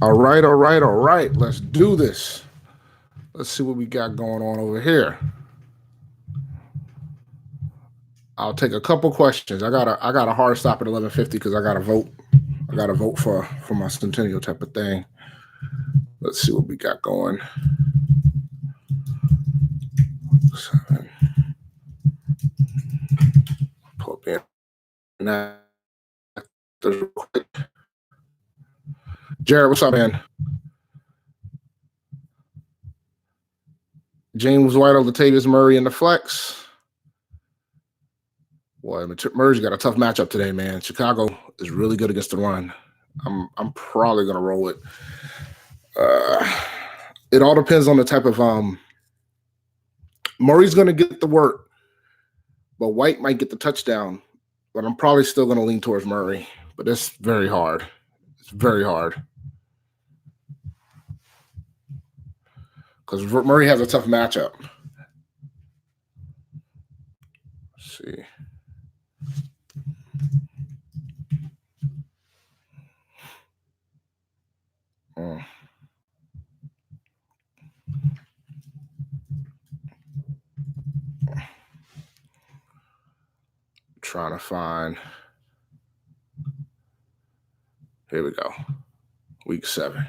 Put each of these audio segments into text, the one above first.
All right, all right, all right. Let's do this. Let's see what we got going on over here. I'll take a couple questions. I got a hard stop at 11:50 because I got to vote. I got to vote for my centennial type of thing. Let's see what we got going. 7. Pull up in real quick. Jared, what's up, man? James White over Latavius Murray in the flex. Boy, Murray's got a tough matchup today, man. Chicago is really good against the run. I'm probably gonna roll it. It all depends on the type of Murray's gonna get the work, but White might get the touchdown. But I'm probably still gonna lean towards Murray. But it's very hard. It's very hard. Because Murray has a tough matchup. Let's see. Trying to find. Here we go. Week 7.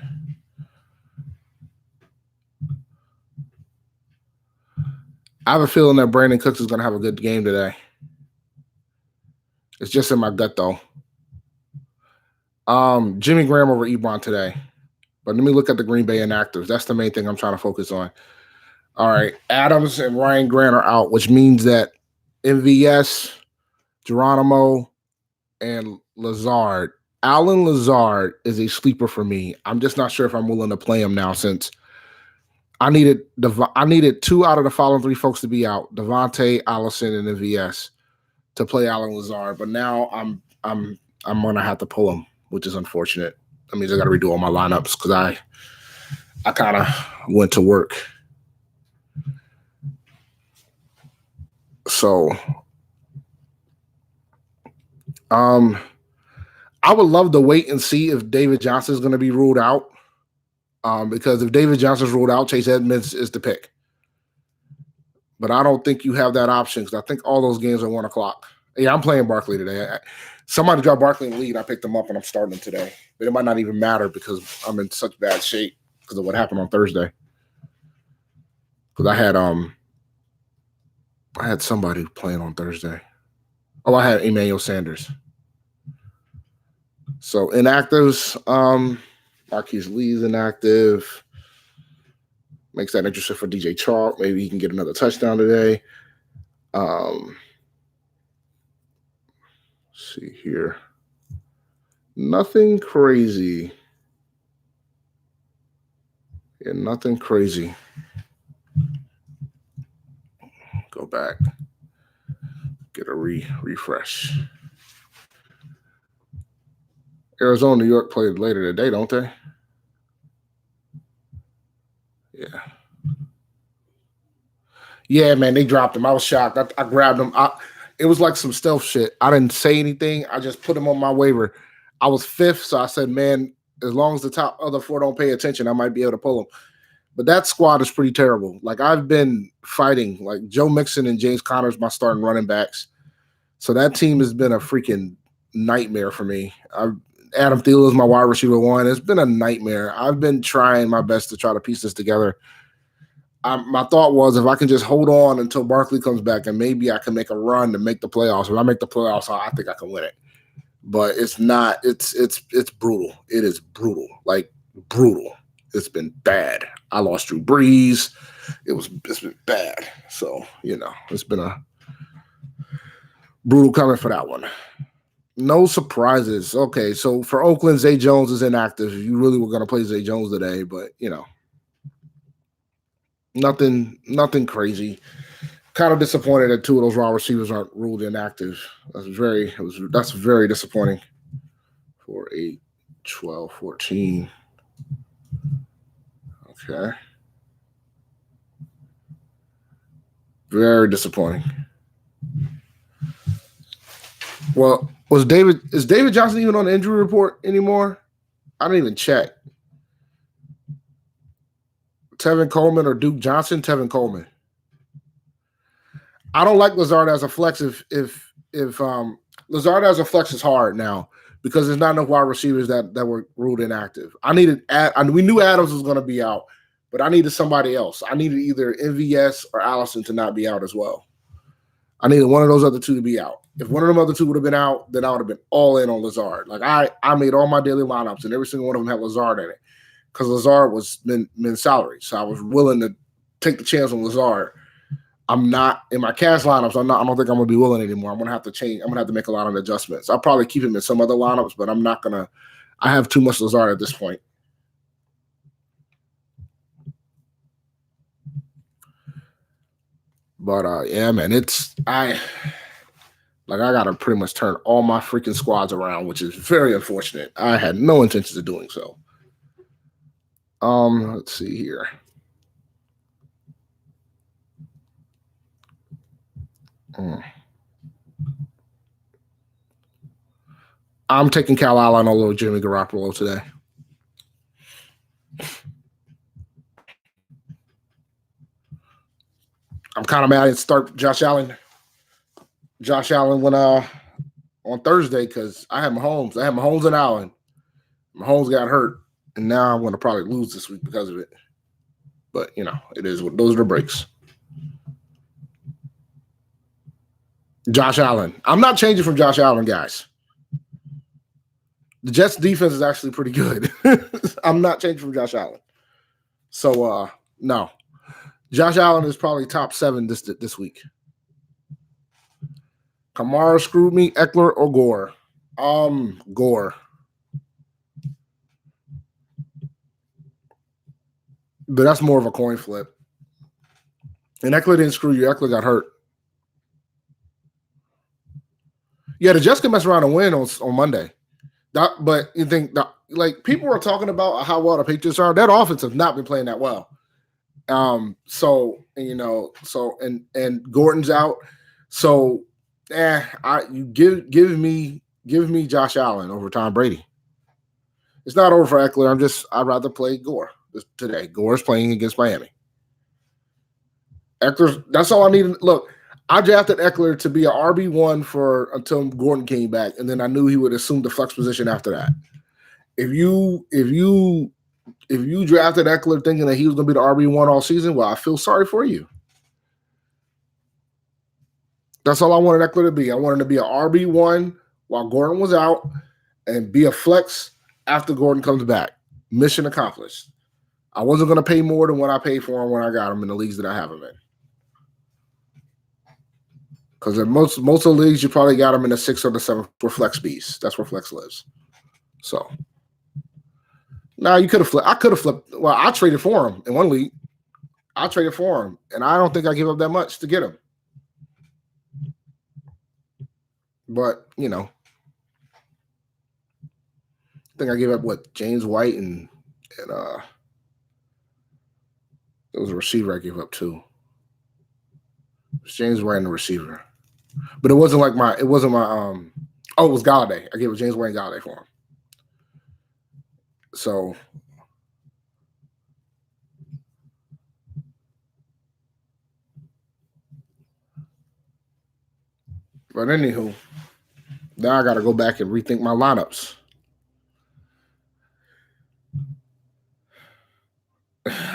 I have a feeling that Brandon Cooks is going to have a good game today. It's just in my gut, though. Jimmy Graham over Ebron today. But let me look at the Green Bay inactives. That's the main thing I'm trying to focus on. All right. Adams and Ryan Grant are out, which means that MVS, Geronimo, and Lazard. Alan Lazard is a sleeper for me. I'm just not sure if I'm willing to play him now since I needed 2 out of the following 3 folks to be out: Devontae, Allison, and MVS to play Alan Lazard. But now I'm gonna have to pull him, which is unfortunate. That means I got to redo all my lineups because I kind of went to work. So, I would love to wait and see if David Johnson is going to be ruled out. Because if David Johnson's ruled out, Chase Edmonds is the pick. But I don't think you have that option because I think all those games are 1 o'clock. Yeah, I'm playing Barkley today. Somebody dropped Barkley in the lead. I picked him up and I'm starting him today. But it might not even matter because I'm in such bad shape because of what happened on Thursday. Because I had somebody playing on Thursday. Oh, I had Emmanuel Sanders. So inactives, Marquise Lee's inactive. Makes that interesting for DJ Chark. Maybe he can get another touchdown today. Let's see here. Nothing crazy. Yeah, nothing crazy. Go back. Get a refresh. Arizona, New York played later today, don't they? Yeah. Yeah, man, they dropped him. I was shocked. I grabbed him. It was like some stealth shit. I didn't say anything. I just put him on my waiver. I was 5th, so I said, man, as long as the top other 4 don't pay attention, I might be able to pull him. But that squad is pretty terrible. Like, I've been fighting. Like, Joe Mixon and James Conner's my starting running backs. So that team has been a freaking nightmare for me. Adam Thielen is my wide receiver 1. It's been a nightmare. I've been trying my best to try to piece this together. My thought was if I can just hold on until Barkley comes back and maybe I can make a run to make the playoffs. If I make the playoffs, I think I can win it. But it's not. It's brutal. It is brutal. Like, brutal. It's been bad. I lost Drew Brees. It's been bad. So, it's been a brutal coming for that one. No surprises. Okay, so for Oakland, Zay Jones is inactive. You really were going to play Zay Jones today, but, nothing crazy. Kind of disappointed that 2 of those wide receivers aren't ruled inactive. That's very disappointing. 4, 8, 12, 14. Okay. Very disappointing. Well, is David Johnson even on the injury report anymore? I didn't even check. Tevin Coleman or Duke Johnson. Tevin Coleman. I don't like Lazard as a flex if Lazard as a flex is hard now because there's not enough wide receivers that were ruled inactive. We knew Adams was going to be out, but I needed somebody else. I needed either MVS or Allison to not be out as well. I needed one of those other two to be out. If one of them other two would have been out, then I would have been all in on Lazard. Like I made all my daily lineups and every single one of them had Lazard in it because Lazard was min salary, so I was willing to take the chance on Lazard. I'm not in my cash lineups. I don't think I'm gonna be willing anymore. I'm gonna have to change. I'm gonna have to make a lot of adjustments. I'll probably keep him in some other lineups, but I'm not gonna. I have too much Lazard at this point. But yeah, man, I gotta pretty much turn all my freaking squads around, which is very unfortunate. I had no intentions of doing so. Let's see here. I'm taking Cal Allen over Jimmy Garoppolo today. I'm kind of mad at start Josh Allen. Josh Allen went on Thursday because I had Mahomes. I had Mahomes and Allen. Mahomes got hurt, and now I'm going to probably lose this week because of it. But you know, it is what those are the breaks. Josh Allen. I'm not changing from Josh Allen, guys. The Jets defense is actually pretty good. I'm not changing from Josh Allen. So no. Josh Allen is probably top 7 this week. Kamara screwed me, Eckler or Gore? Gore. But that's more of a coin flip. And Eckler didn't screw you. Eckler got hurt. Yeah, the Jets can mess around and win on Monday. But you think that, like, people are talking about how well the Patriots are. That offense has not been playing that well. So you know, and Gordon's out. So you give me Josh Allen over Tom Brady. It's not over for Eckler. I'd rather play Gore today. Gore's playing against Miami. Eckler, that's all I need. Look, I drafted Eckler to be an RB1 until Gordon came back, and then I knew he would assume the flex position after that. If you drafted Eckler thinking that he was going to be the RB1 all season, well, I feel sorry for you. That's all I wanted Eckler to be. I wanted to be an RB1 while Gordon was out and be a flex after Gordon comes back. Mission accomplished. I wasn't going to pay more than what I paid for him when I got him in the leagues that I have him in. Because in most of the leagues, you probably got him in the 6th or the 7th for flex bees. That's where flex lives. So, now you could have flipped. I could have flipped. Well, I traded for him in one league. I traded for him, and I don't think I gave up that much to get him. But, you know, I think I gave up, James White and there was a receiver I gave up too. It was James White and the receiver. But it wasn't my it was Galladay. I gave it James White and Galladay for him. So but anywho, now I gotta go back and rethink my lineups.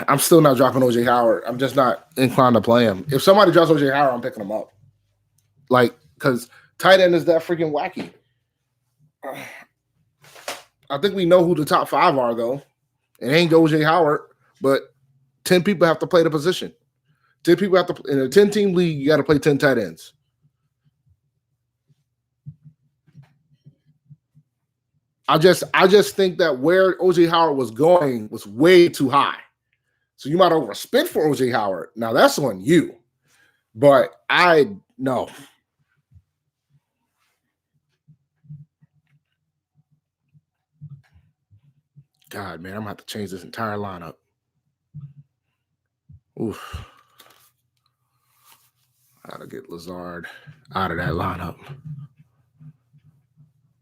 I'm still not dropping OJ Howard. I'm just not inclined to play him. If somebody drops OJ Howard, I'm picking him up. Like, because tight end is that freaking wacky. I think we know who the top 5 are, though. It ain't OJ Howard, but 10 people have to play the position. 10 people have to, in a 10-team league, you got to play 10 tight ends. I just think that where OJ Howard was going was way too high. So you might overspend for OJ Howard. Now that's on you. But no. God, man, I'm gonna have to change this entire lineup. Oof. I gotta get Lazard out of that lineup.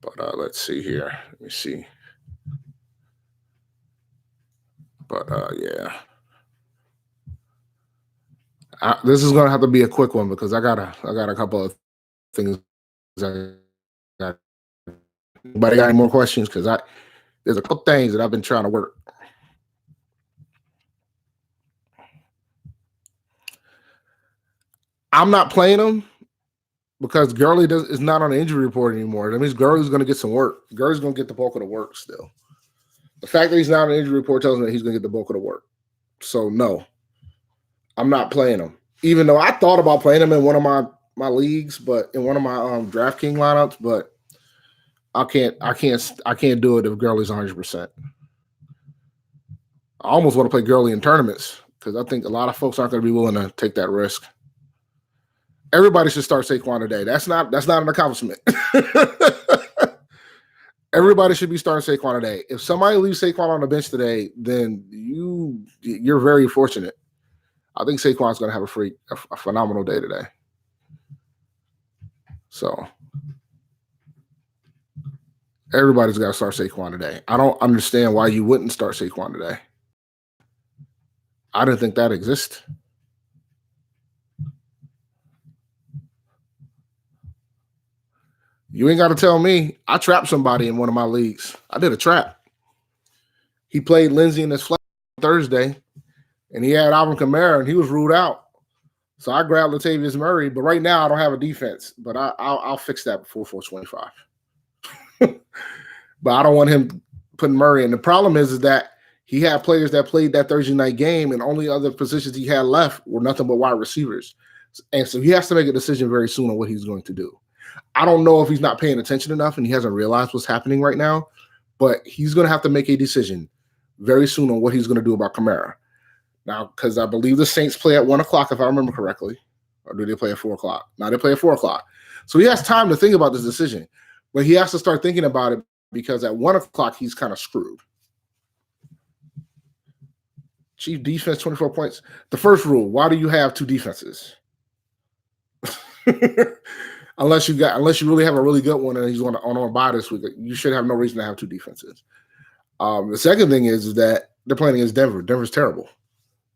But let's see here. Let me see. But yeah. This is gonna have to be a quick one because I got a couple of things. Got. Anybody got any more questions? Because there's a couple things that I've been trying to work. I'm not playing him because Gurley is not on the injury report anymore. That means Gurley's going to get some work. Gurley's going to get the bulk of the work still. The fact that he's not on the injury report tells me that he's going to get the bulk of the work. So no, I'm not playing him. Even though I thought about playing him in one of my leagues, but in one of my DraftKings lineups, but I can't do it if Gurley's 100%. I almost want to play Gurley in tournaments because I think a lot of folks aren't going to be willing to take that risk. Everybody should start Saquon today. That's not an accomplishment. Everybody should be starting Saquon today. If somebody leaves Saquon on the bench today, then you're very fortunate. I think Saquon's going to have a phenomenal day today. So everybody's got to start Saquon today. I don't understand why you wouldn't start Saquon today. I didn't think that exists. You ain't got to tell me. I trapped somebody in one of my leagues. I did a trap. He played Lindsey in his flat Thursday, and he had Alvin Kamara, and he was ruled out. So I grabbed Latavius Murray, but right now I don't have a defense. But I'll fix that before 425. But I don't want him putting Murray in. The problem is that he had players that played that Thursday night game, and only other positions he had left were nothing but wide receivers. And so he has to make a decision very soon on what he's going to do. I don't know if he's not paying attention enough and he hasn't realized what's happening right now, but he's going to have to make a decision very soon on what he's going to do about Kamara. Now, because I believe the Saints play at 1 o'clock, if I remember correctly, or do they play at 4 o'clock? Now they play at 4 o'clock. So he has time to think about this decision, but he has to start thinking about it because at 1 o'clock, he's kind of screwed. Chief defense, 24 points. The first rule, why do you have two defenses? Unless you really have a really good one and he's on a bye this week, you should have no reason to have two defenses. The second thing is that they're playing against Denver. Denver's terrible.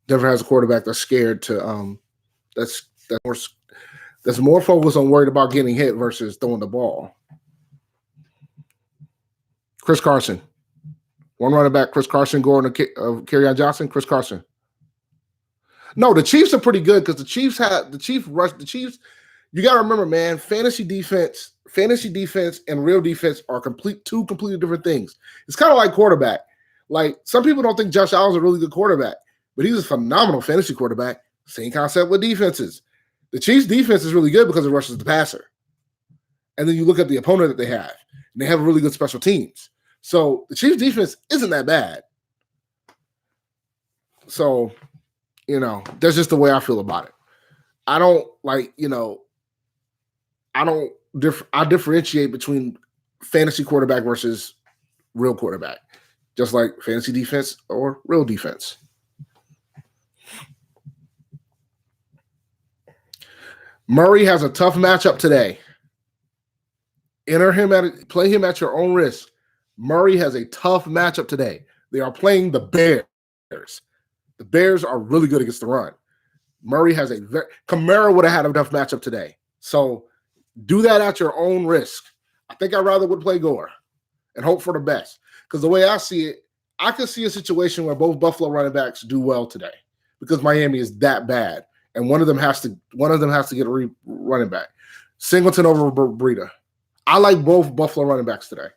Denver has a quarterback that's scared to that's more focused on worried about getting hit versus throwing the ball. Chris Carson, one running back. Chris Carson going to Kerryon Johnson. Chris Carson. No, the Chiefs are pretty good because the Chiefs. You got to remember, man, fantasy defense and real defense are two completely different things. It's kind of like quarterback. Like, some people don't think Josh Allen's a really good quarterback, but he's a phenomenal fantasy quarterback. Same concept with defenses. The Chiefs' defense is really good because it rushes the passer. And then you look at the opponent that they have, and they have really good special teams. So the Chiefs' defense isn't that bad. So, that's just the way I feel about it. I don't I differentiate between fantasy quarterback versus real quarterback, just like fantasy defense or real defense. Murray has a tough matchup today. Play him at your own risk. Murray has a tough matchup today. They are playing the Bears. The Bears are really good against the run. Murray has Kamara would have had a tough matchup today. So do that at your own risk. I think I'd rather would play Gore and hope for the best. Because the way I see it, I could see a situation where both Buffalo running backs do well today because Miami is that bad. And one of them has to get a running back. Singleton over Breida. I like both Buffalo running backs today.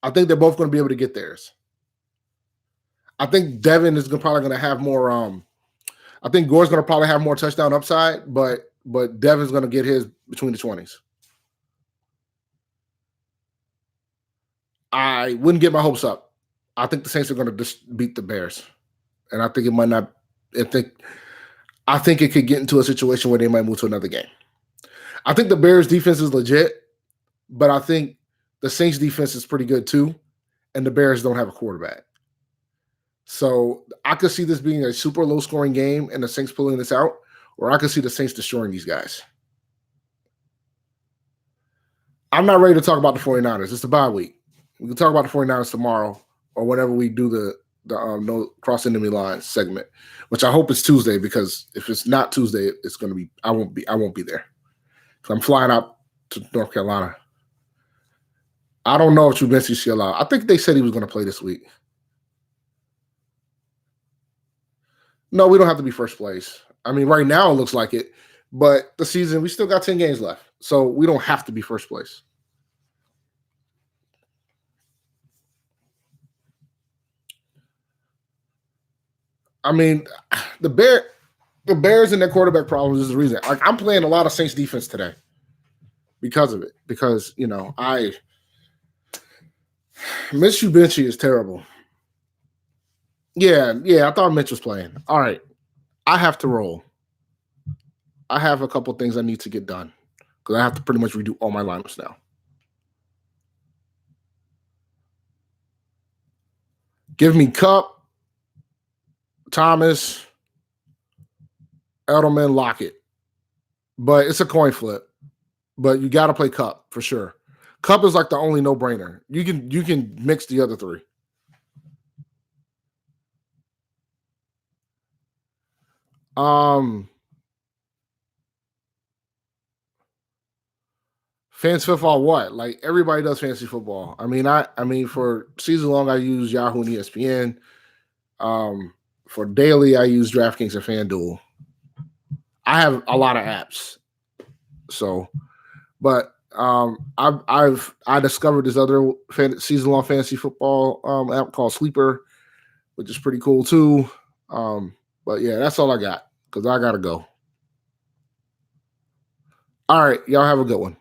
I think they're both going to be able to get theirs. I think Devin is probably going to have more. I think Gore's going to probably have more touchdown upside, but Devin's going to get his between the 20s. I wouldn't get my hopes up. I think the Saints are going to just beat the Bears, and I think it might not. I think it could get into a situation where they might move to another game. I think the Bears' defense is legit, but I think the Saints' defense is pretty good too, and the Bears don't have a quarterback. So I could see this being a super low-scoring game and the Saints pulling this out, or I could see the Saints destroying these guys. I'm not ready to talk about the 49ers. It's the bye week. We can talk about the 49ers tomorrow or whenever we do the no cross enemy lines segment, which I hope is Tuesday, because if it's not Tuesday, it's going to be I won't be there. I'm flying out to North Carolina. I don't know if Trubisky's still out. I think they said he was going to play this week. No, we don't have to be first place. I mean, right now it looks like it, but the season, we still got 10 games left, so we don't have to be first place. I mean, the Bears and their quarterback problems is the reason. Like, I'm playing a lot of Saints defense today because of it. Because I Mitch Trubisky is terrible. Yeah. I thought Mitch was playing. All right, I have to roll. I have a couple things I need to get done because I have to pretty much redo all my lineups now. Give me Cup, Thomas, Edelman, Lockett. But it's a coin flip. But you got to play Cup for sure. Cup is like the only no-brainer. You can mix the other three. Fantasy football, what? Like, everybody does fantasy football. I mean, for season long, I use Yahoo and ESPN. For daily, I use DraftKings and FanDuel. I have a lot of apps, so, but I discovered this other season long fantasy football app called Sleeper, which is pretty cool too. But yeah, that's all I got because I gotta go. All right, y'all have a good one.